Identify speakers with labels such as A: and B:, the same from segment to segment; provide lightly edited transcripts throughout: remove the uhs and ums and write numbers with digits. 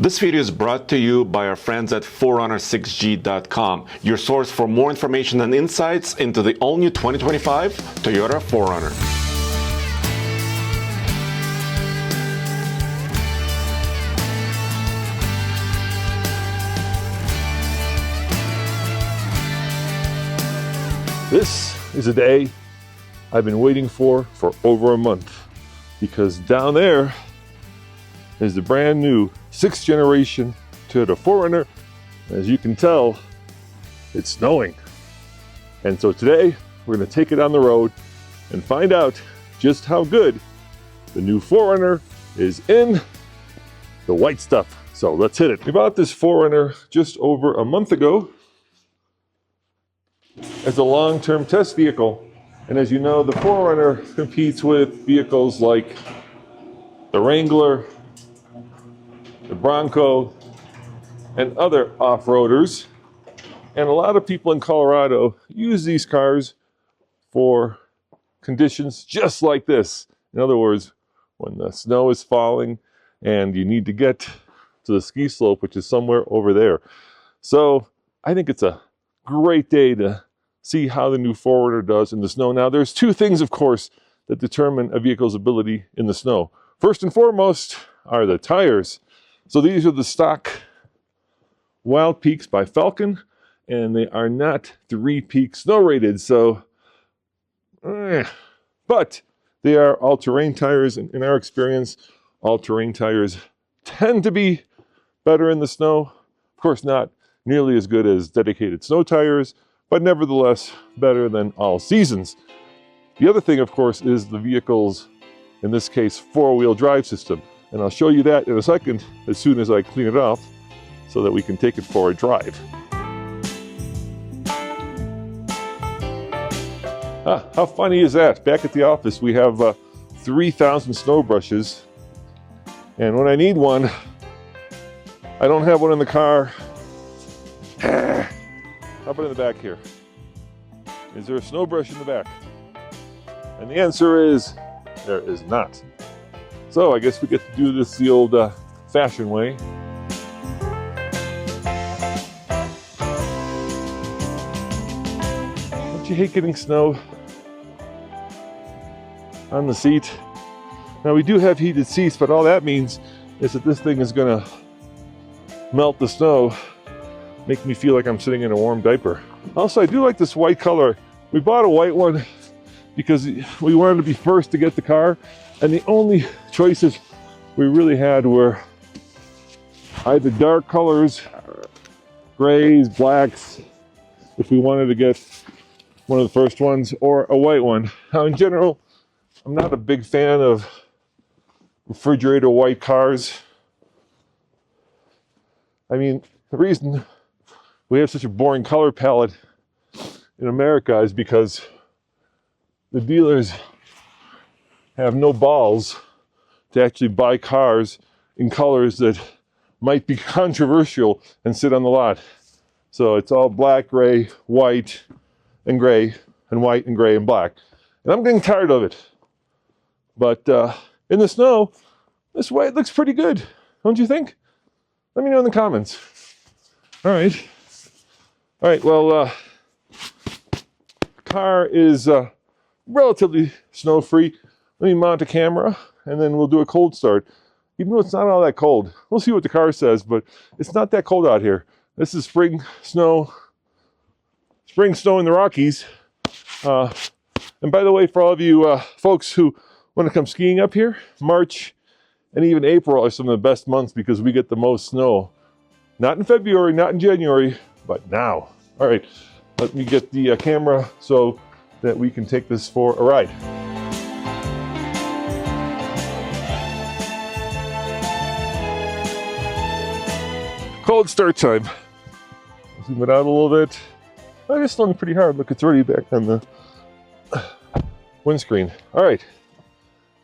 A: This video is brought to you by our friends at 4runner6g.com, your source for more information and insights into the all-new 2025 Toyota 4Runner.
B: This is a day I've been waiting for over a month, because down there is the brand new 6th generation Toyota 4Runner. As you can tell, it's snowing. And so today we're going to take it on the road and find out just how good the new 4Runner is in the white stuff. So let's hit it. We bought this 4Runner just over a month ago as a long-term test vehicle. And as you know, the 4Runner competes with vehicles like the Wrangler, the Bronco, and other off-roaders. And a lot of people in Colorado use these cars for conditions just like this. In other words, when the snow is falling and you need to get to the ski slope, which is somewhere over there. So I think it's a great day to see how the new 4Runner does in the snow. Now, there's two things, of course, that determine a vehicle's ability in the snow. First and foremost are the tires. So these are the stock Wild Peaks by Falcon, and they are not 3-peak snow rated. So, but they are all-terrain tires, and in our experience, all-terrain tires tend to be better in the snow. Of course, not nearly as good as dedicated snow tires, but nevertheless better than all seasons. The other thing, of course, is the vehicle's, in this case, 4-wheel drive system. And I'll show you that in a second as soon as I clean it off so that we can take it for a drive. How funny is that? Back at the office, we have 3,000 snow brushes. And when I need one, I don't have one in the car. How about in the back here? Is there a snow brush in the back? And the answer is, there is not. So I guess we get to do this the old fashioned way. Don't you hate getting snow on the seat? Now, we do have heated seats, but all that means is that this thing is gonna melt the snow, make me feel like I'm sitting in a warm diaper. Also, I do like this white color. We bought a white one because we wanted to be first to get the car, and the only choices we really had were either dark colors, grays, blacks, if we wanted to get one of the first ones, or a white one. Now, in general, I'm not a big fan of refrigerator white cars. I mean, the reason we have such a boring color palette in America is because the dealers have no balls to actually buy cars in colors that might be controversial and sit on the lot. So it's all black, gray, white, and gray, and white, and gray, and black. And I'm getting tired of it. But in the snow, this white looks pretty good, don't you think? Let me know in the comments. All right, well, car is relatively snow-free. Let me mount a camera, and then we'll do a cold start. Even though it's not all that cold. We'll see what the car says, but it's not that cold out here. This is spring snow in the Rockies. And by the way, for all of you folks who want to come skiing up here, March and even April are some of the best months because we get the most snow. Not in February, not in January, but now. All right, let me get the camera so that we can take this for a ride. Cold start time. Zoom it out a little bit. Oh, it's snowing pretty hard. Look, it's already back on the windscreen. All right,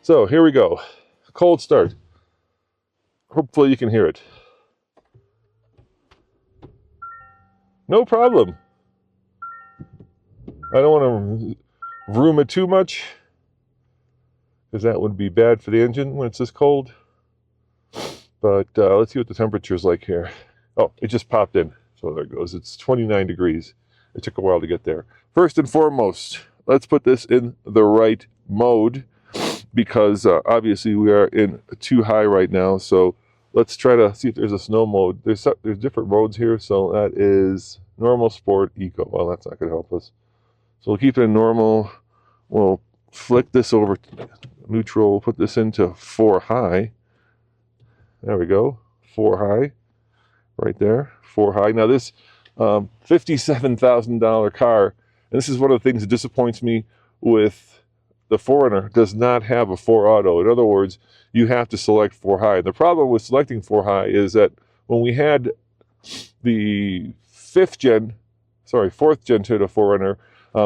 B: so here we go. Cold start. Hopefully you can hear it. No problem. I don't want to vroom it too much because that would be bad for the engine when it's this cold. But let's see what the temperature is like here. Oh, it just popped in. So there it goes. It's 29 degrees. It took a while to get there. First and foremost, let's put this in the right mode because obviously we are in too high right now. So let's try to see if there's a snow mode. There's different modes here. So that is normal, sport, eco. Well, that's not going to help us. So we'll keep it in normal. We'll flick this over to neutral. We'll put this into 4 high. There we go. 4 high. Right there. 4 high. Now this $57,000 car, and this is one of the things that disappoints me with the 4Runner, does not have a 4 auto. In other words, you have to select 4 high. And the problem with selecting 4 high is that when we had the 4th gen Toyota 4Runner,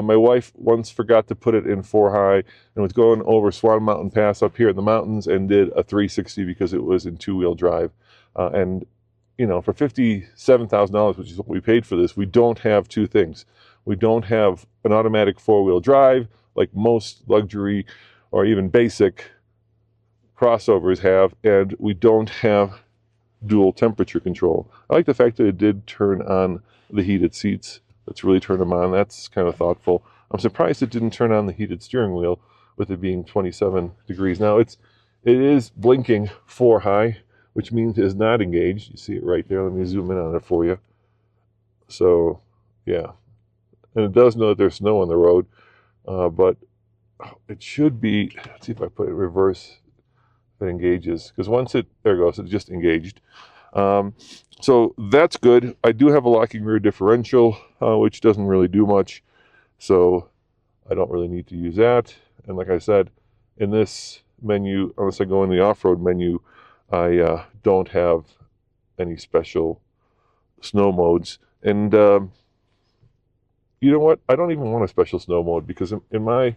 B: my wife once forgot to put it in 4 high and was going over Swan Mountain Pass up here in the mountains and did a 360 because it was in 2-wheel drive. And you know, for $57,000, which is what we paid for this, we don't have two things. We don't have an automatic 4-wheel drive like most luxury or even basic crossovers have, and we don't have dual temperature control. I like the fact that it did turn on the heated seats. Let's really turn them on. That's kind of thoughtful. I'm surprised it didn't turn on the heated steering wheel with it being 27 degrees. Now it is blinking 4 high, which means it is not engaged. You see it right there. Let me zoom in on it for you. So, yeah. And it does know that there's snow on the road, but it should be, let's see if I put it in reverse, if it engages. Because once there it goes, it just engaged. So that's good. I do have a locking rear differential, which doesn't really do much. So I don't really need to use that. And like I said, in this menu, unless I go in the off-road menu, I don't have any special snow modes. And you know what? I don't even want a special snow mode because in my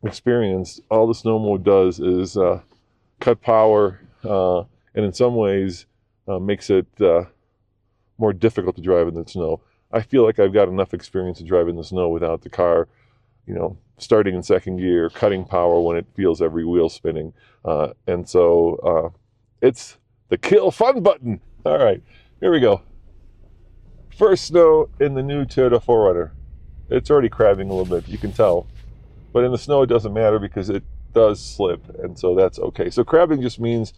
B: experience, all the snow mode does is cut power and in some ways makes it more difficult to drive in the snow. I feel like I've got enough experience to drive in the snow without the car, you know, starting in second gear, cutting power when it feels every wheel spinning. And so it's the kill fun button. All right, here we go. First snow in the new Toyota 4Runner. It's already crabbing a little bit, you can tell. But in the snow, it doesn't matter because it does slip, and so that's okay. So crabbing just means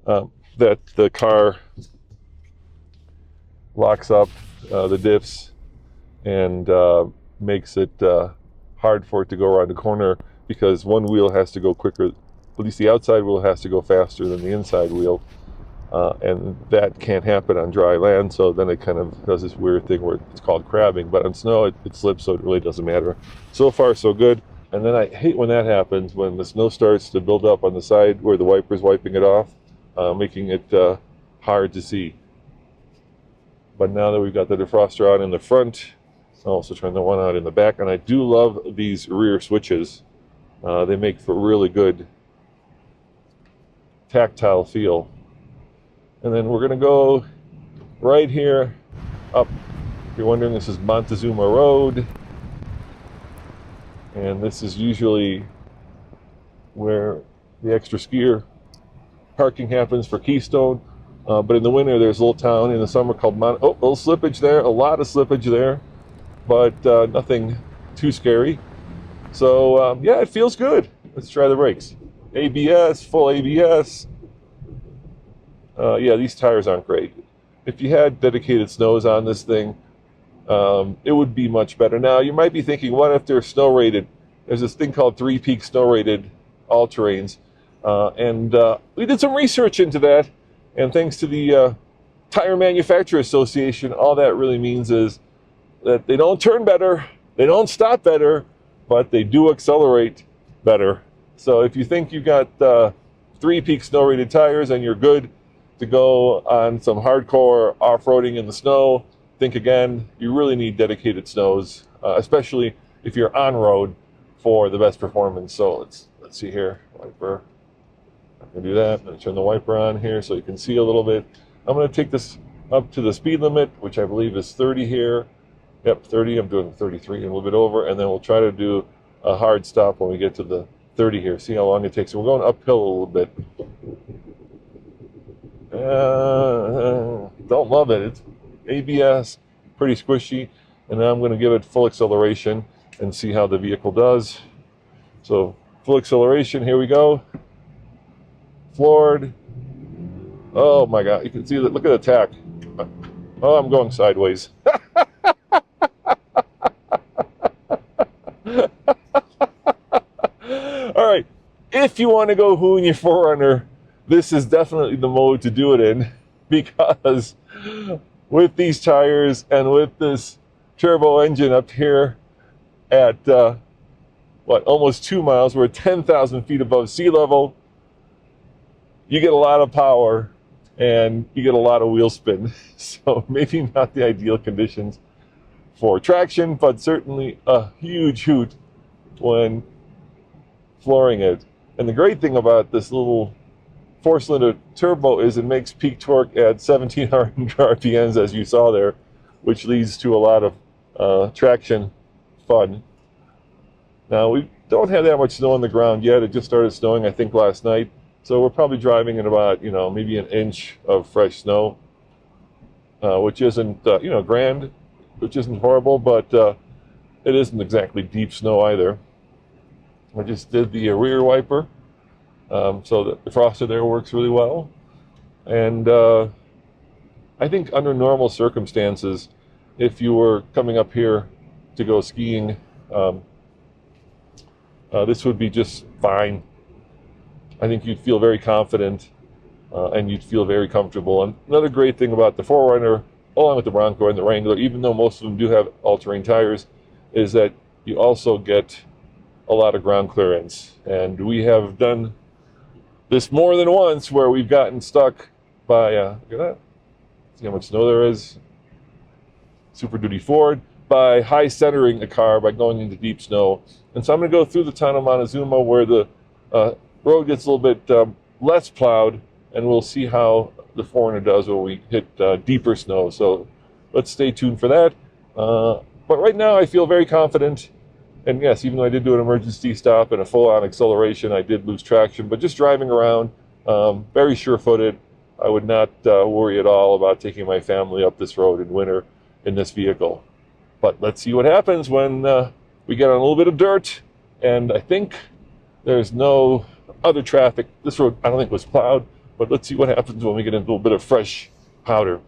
B: that the car locks up the diffs and makes it hard for it to go around the corner because one wheel has to go quicker. At least the outside wheel has to go faster than the inside wheel. And that can't happen on dry land, so then it kind of does this weird thing where it's called crabbing. But on snow, it slips, so it really doesn't matter. So far, so good. And then I hate when that happens, when the snow starts to build up on the side where the wiper's wiping it off, making it hard to see. But now that we've got the defroster on in the front, I'll also turn the one out in the back. And I do love these rear switches. They make for really good tactile feel. And then we're going to go right here up. If you're wondering, this is Montazuma Road. And this is usually where the extra skier parking happens for Keystone. But in the winter, there's a little town in the summer called a little slippage there, a lot of slippage there, but nothing too scary. So, yeah, it feels good. Let's try the brakes. ABS, full ABS. Yeah, these tires aren't great. If you had dedicated snows on this thing, it would be much better. Now, you might be thinking, what if they're snow rated? There's this thing called 3-peak snow rated all-terrains. And we did some research into that. And thanks to the Tire Manufacturer Association, all that really means is that they don't turn better, they don't stop better, but they do accelerate better. So if you think you've got 3-peak snow rated tires and you're good to go on some hardcore off-roading in the snow, think again. You really need dedicated snows, especially if you're on road for the best performance. So let's see here, wiper. I can do that. I'm going to turn the wiper on here so you can see a little bit. I'm going to take this up to the speed limit, which I believe is 30 here. Yep, 30. I'm doing 33 and a little bit over, and then we'll try to do a hard stop when we get to the 30 here. See how long it takes. So we're going uphill a little bit. Don't love it. It's ABS, pretty squishy. And now I'm going to give it full acceleration and see how the vehicle does. So full acceleration, here we go. Floored. Oh my God, you can see that. Look at the tack. Oh, I'm going sideways. All right, if you want to go who in your 4Runner, this is definitely the mode to do it in, because with these tires and with this turbo engine up here at almost 2 miles, we're at 10,000 feet above sea level, you get a lot of power and you get a lot of wheel spin. So maybe not the ideal conditions for traction, but certainly a huge hoot when flooring it. And the great thing about this little 4-cylinder turbo is it makes peak torque at 1700 RPMs, as you saw there, which leads to a lot of traction fun. Now, we don't have that much snow on the ground yet. It just started snowing, I think, last night. So we're probably driving in about, maybe an inch of fresh snow, which isn't, grand, which isn't horrible, but it isn't exactly deep snow either. I just did the rear wiper, so that the defroster there works really well. And I think under normal circumstances, if you were coming up here to go skiing, this would be just fine. I think you'd feel very confident and you'd feel very comfortable. And another great thing about the 4Runner, along with the Bronco and the Wrangler, even though most of them do have all-terrain tires, is that you also get a lot of ground clearance. And we have done this more than once where we've gotten stuck by, look at that, see how much snow there is, Super Duty Ford, by high centering a car by going into deep snow. And so I'm going to go through the town of Montazuma where the road gets a little bit less plowed, and we'll see how the 4Runner does when we hit deeper snow. So let's stay tuned for that. But right now I feel very confident. And yes, even though I did do an emergency stop and a full-on acceleration, I did lose traction. But just driving around, very sure-footed. I would not worry at all about taking my family up this road in winter in this vehicle. But let's see what happens when we get on a little bit of dirt. And I think there's no other traffic. This road, I don't think, was plowed. But let's see what happens when we get into a little bit of fresh powder.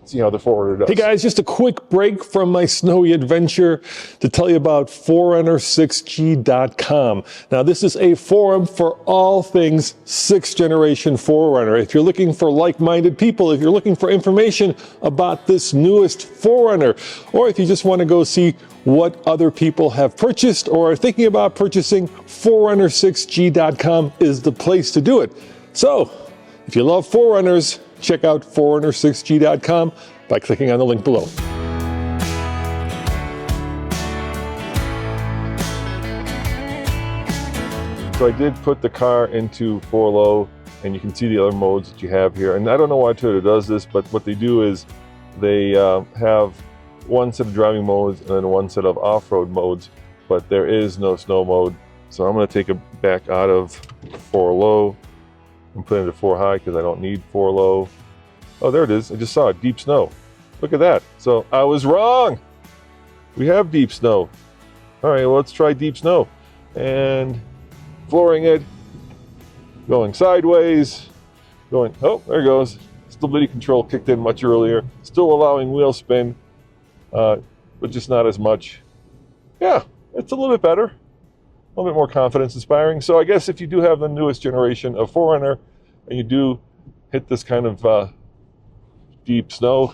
B: See how the 4Runner does.
C: Hey guys, just a quick break from my snowy adventure to tell you about 4Runner6G.com. Now, this is a forum for all things 6th generation 4Runner. If you're looking for like-minded people, if you're looking for information about this newest 4Runner, or if you just want to go see what other people have purchased or are thinking about purchasing, 4Runner6G.com is the place to do it. So, if you love 4Runners, check out 4Runner6G.com by clicking on the link below.
B: So I did put the car into 4-low, and you can see the other modes that you have here. And I don't know why Toyota does this, but what they do is they have one set of driving modes and then one set of off-road modes, but there is no snow mode. So I'm going to take it back out of 4-low and put it into 4-high because I don't need 4-low. Oh, there it is. I just saw it, deep snow. Look at that. So I was wrong. We have deep snow. All right, well, let's try deep snow. And flooring it, going sideways, going, oh, there it goes. Stability control kicked in much earlier. Still allowing wheel spin, but just not as much. Yeah, it's a little bit better. A little bit more confidence inspiring. So I guess if you do have the newest generation of 4Runner and you do hit this kind of deep snow,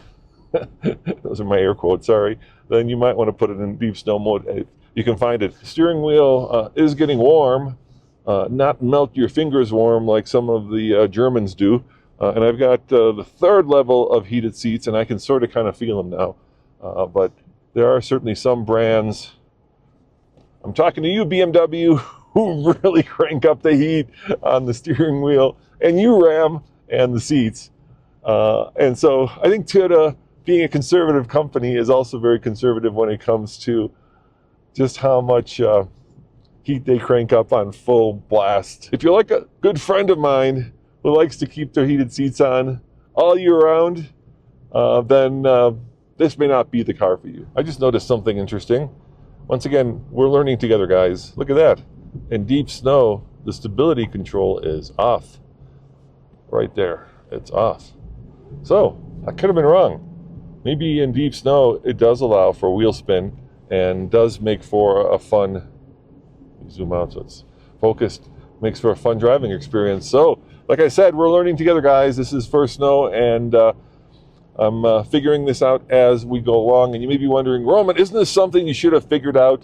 B: those are my air quotes, sorry, then you might want to put it in deep snow mode. You can find it. The steering wheel is getting warm, not melt your fingers warm like some of the Germans do. And I've got the 3rd level of heated seats, and I can sort of kind of feel them now. But there are certainly some brands, I'm talking to you, BMW, who really crank up the heat on the steering wheel, and you, Ram, and the seats. And so I think Toyota, being a conservative company, is also very conservative when it comes to just how much heat they crank up on full blast. If you're like a good friend of mine who likes to keep their heated seats on all year round, then this may not be the car for you. I just noticed something interesting. Once again, we're learning together, guys. Look at that. In deep snow, the stability control is off. Right there, it's off. So, I could have been wrong. Maybe in deep snow, it does allow for wheel spin and does make for a fun, zoom out so it's focused, makes for a fun driving experience. So, like I said, we're learning together, guys. This is first snow, and I'm figuring this out as we go along. And you may be wondering, Roman, isn't this something you should have figured out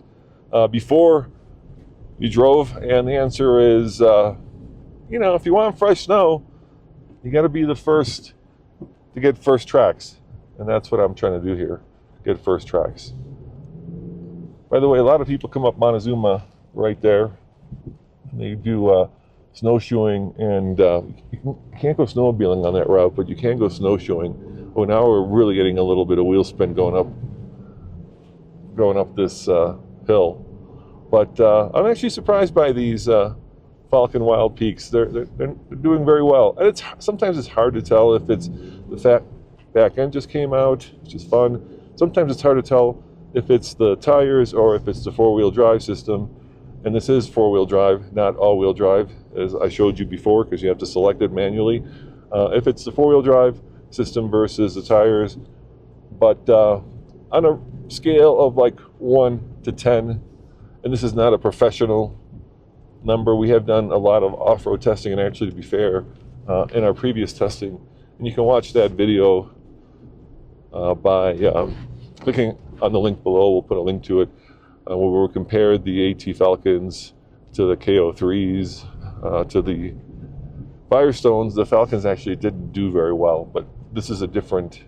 B: before you drove? And the answer is, if you want fresh snow, you got to be the first to get first tracks. And that's what I'm trying to do here, get first tracks. By the way, a lot of people come up Montazuma right there. And they do snowshoeing, and you can't go snowmobiling on that route, but you can go snowshoeing. Oh, now we're really getting a little bit of wheel spin going up this hill. But I'm actually surprised by these Falcon Wild Peaks. They're doing very well, and sometimes it's hard to tell if it's the back end just came out, which is fun. Sometimes it's hard to tell if it's the tires or if it's the four-wheel drive system. And this is four-wheel drive, not all-wheel drive, as I showed you before, because you have to select it manually. If it's the four-wheel drive system versus the tires. But on a scale of like 1 to 10, and this is not a professional number, we have done a lot of off-road testing, and actually, to be fair, in our previous testing, and you can watch that video by clicking on the link below. We'll put a link to it, where we compared the AT Falcons to the KO3s, to the Firestones. The Falcons actually didn't do very well, but this is a different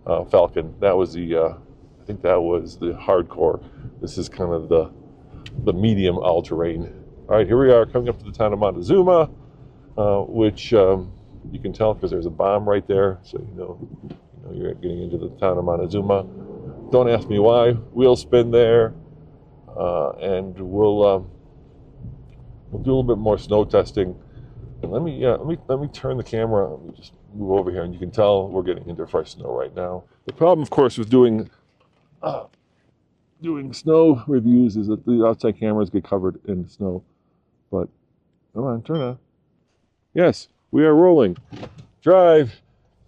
B: Falcon. That was I think that was the hardcore. This is kind of the medium all-terrain. All right, here we are coming up to the town of Montazuma, which you can tell because there's a bomb right there, so you know you're getting into the town of Montazuma. Don't ask me why. Wheel spin there, and we'll do a little bit more snow testing. And let me turn the camera. Let me just move over here, and you can tell we're getting into fresh snow right now. The problem, of course, with doing snow reviews is that the outside cameras get covered in snow. But come on, turn on. Yes, we are rolling. Drive,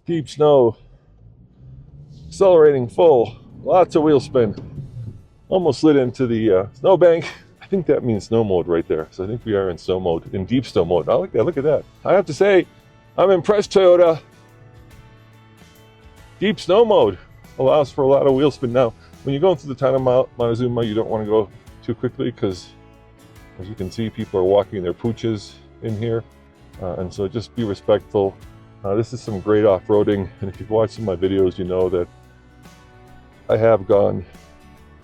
B: deep snow, accelerating full, lots of wheel spin. Almost slid into the snowbank. I think that means snow mode right there. So I think we are in snow mode, in deep snow mode. I like that, look at that. I have to say, I'm impressed, Toyota. Deep snow mode allows for a lot of wheel spin. Now, when you're going through the town of Montazuma, you don't want to go too quickly because, as you can see, people are walking their pooches in here. And so just be respectful. This is some great off-roading. And if you've watched some of my videos, you know that I have gone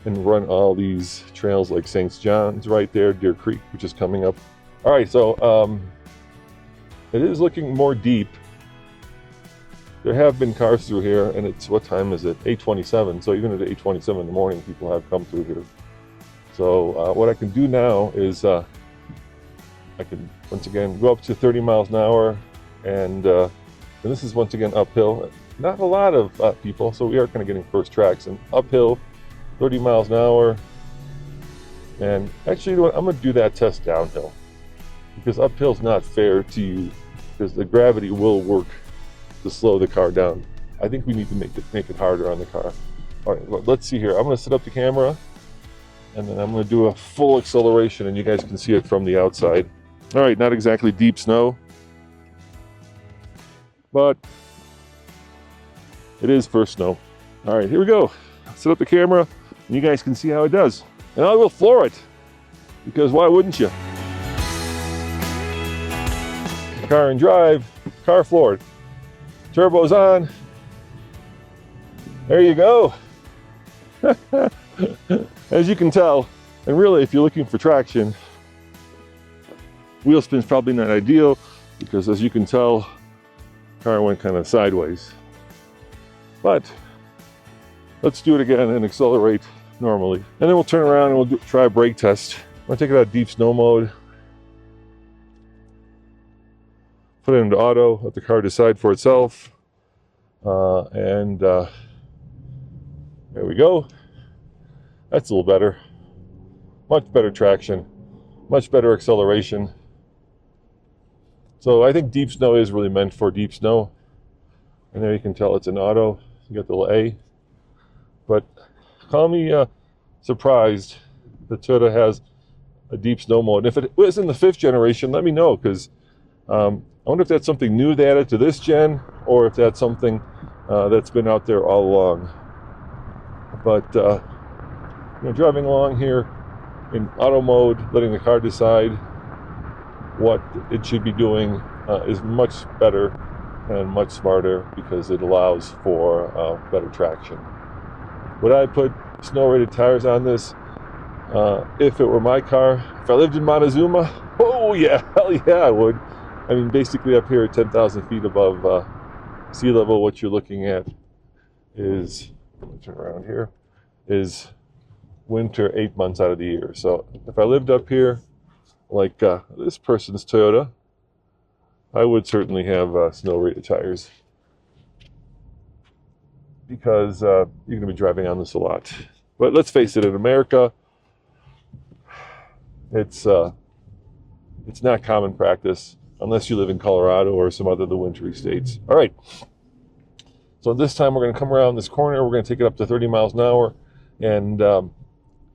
B: and run all these trails like St. John's right there, Deer Creek, which is coming up. All right, so it is looking more deep. There have been cars through here, and it's, what time is it? 8:27. So even at 8:27 in the morning, people have come through here. So what I can do now is I can, once again, go up to 30 miles an hour, and this is once again uphill. Not a lot of people, so we are kind of getting first tracks. And uphill, 30 miles an hour. And actually, you know what? I'm going to do that test downhill, because uphill is not fair to you, because the gravity will work to slow the car down. I think we need to make it harder on the car. All right, let's see here. I'm going to set up the camera, and then I'm going to do a full acceleration, and you guys can see it from the outside. All right, not exactly deep snow, but it is first snow. All right, here we go. Set up the camera, and you guys can see how it does. And I will floor it, because why wouldn't you? Car and drive, car floored. Turbo's on. There you go. As you can tell, and really if you're looking for traction, wheel spin's probably not ideal, because as you can tell, car went kind of sideways. But let's do it again and accelerate normally. And then we'll turn around and we'll try a brake test. I'm gonna take it out of deep snow mode. put it into auto, let the car decide for itself. And there we go. That's a little better. Much better traction, much better acceleration. So I think deep snow is really meant for deep snow. And there you can tell it's an auto. You got the little A. But call me surprised that Toyota has a deep snow mode. If it was in the 5th generation, let me know, because I wonder if that's something new they added to this gen, or if that's something that's been out there all along. But driving along here in auto mode, letting the car decide what it should be doing is much better and much smarter, because it allows for better traction. Would I put snow-rated tires on this if it were my car? If I lived in Montazuma? Oh yeah, hell yeah, I would. I mean, basically up here at 10,000 feet above sea level, what you're looking at is, let me turn around here, is winter 8 months out of the year. So if I lived up here, like this person's Toyota, I would certainly have snow-rated tires, because you're going to be driving on this a lot. But let's face it, in America, it's not common practice unless you live in Colorado or some other of the wintry states. All right. So this time we're going to come around this corner. We're going to take it up to 30 miles an hour, and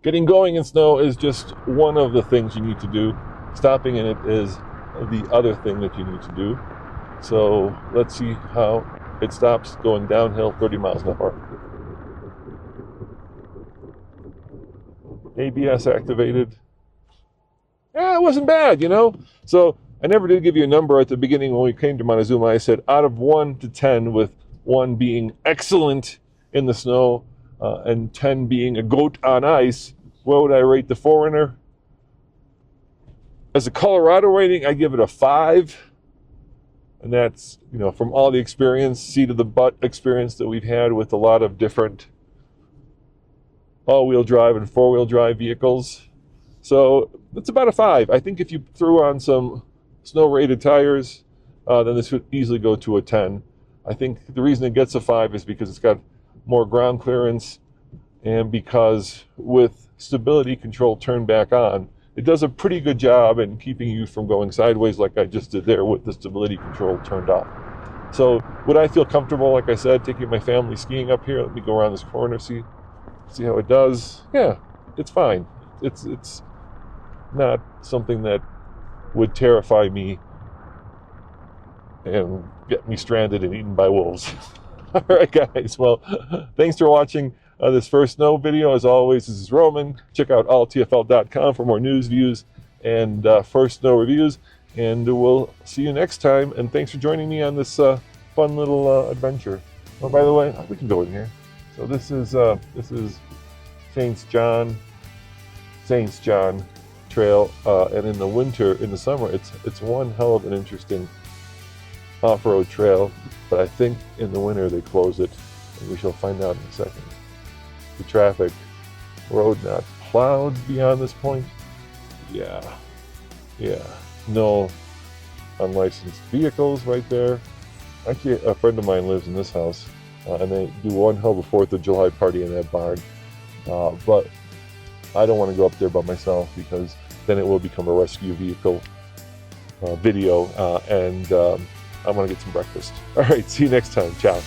B: getting going in snow is just one of the things you need to do. Stopping in it is the other thing that you need to do. So let's see how it stops going downhill 30 miles an hour. ABS activated. Yeah, it wasn't bad, So I never did give you a number at the beginning when we came to Montezuma. I said out of 1 to 10, with 1 being excellent in the snow and 10 being a goat on ice. What would I rate the 4Runner? As a Colorado rating, I give it a 5. And that's, from all the experience, seat of the butt experience that we've had with a lot of different all-wheel drive and four-wheel drive vehicles. So it's about a 5. I think if you threw on some snow-rated tires, then this would easily go to a 10. I think the reason it gets a 5 is because it's got more ground clearance, and because with stability control turned back on, it does a pretty good job in keeping you from going sideways like I just did there with the stability control turned off. So would I feel comfortable, like I said, taking my family skiing up here? Let me go around this corner, see how it does. Yeah, it's fine. It's not something that would terrify me and get me stranded and eaten by wolves. All right, guys. Well, thanks for watching this first snow video. As always, this is Roman. Check out alltfl.com for more news, views, and first snow reviews. And we'll see you next time. And thanks for joining me on this fun little adventure. Oh, by the way, we can go in here. So this is Saints John Trail, and in the winter, in the summer, it's one hell of an interesting off-road trail. But I think in the winter they close it, and we shall find out in a second. The traffic, road not plowed beyond this point. Yeah, no unlicensed vehicles right there. Actually, a friend of mine lives in this house, and they do one hell of a 4th of July party in that barn. But I don't want to go up there by myself, because then it will become a rescue vehicle video, and I'm going to get some breakfast. All right, see you next time. Ciao.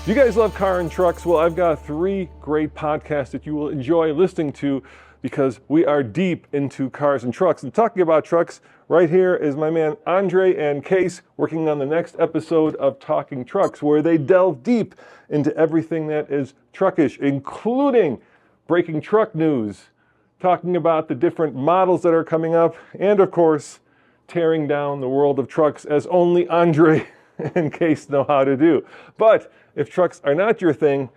C: You guys love car and trucks? Well, I've got 3 great podcasts that you will enjoy listening to, because we are deep into cars and trucks. And talking about trucks, right here is my man Andre and Case working on the next episode of Talking Trucks, where they delve deep into everything that is truckish, including breaking truck news, talking about the different models that are coming up, and of course, tearing down the world of trucks as only Andre and Case know how to do. But if trucks are not your thing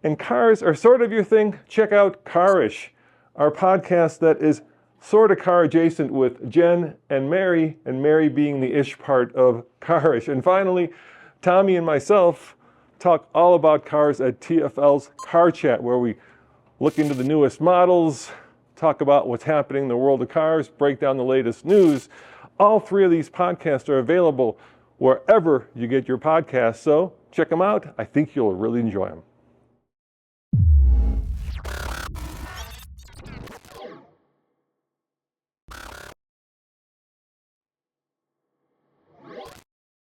C: and cars are sort of your thing, check out Carish, our podcast that is sort of car adjacent with Jen and Mary being the ish part of Carish. And finally, Tommy and myself talk all about cars at TFL's Car Chat, where we look into the newest models, talk about what's happening in the world of cars, break down the latest news. All 3 of these podcasts are available wherever you get your podcasts. So check them out. I think you'll really enjoy them.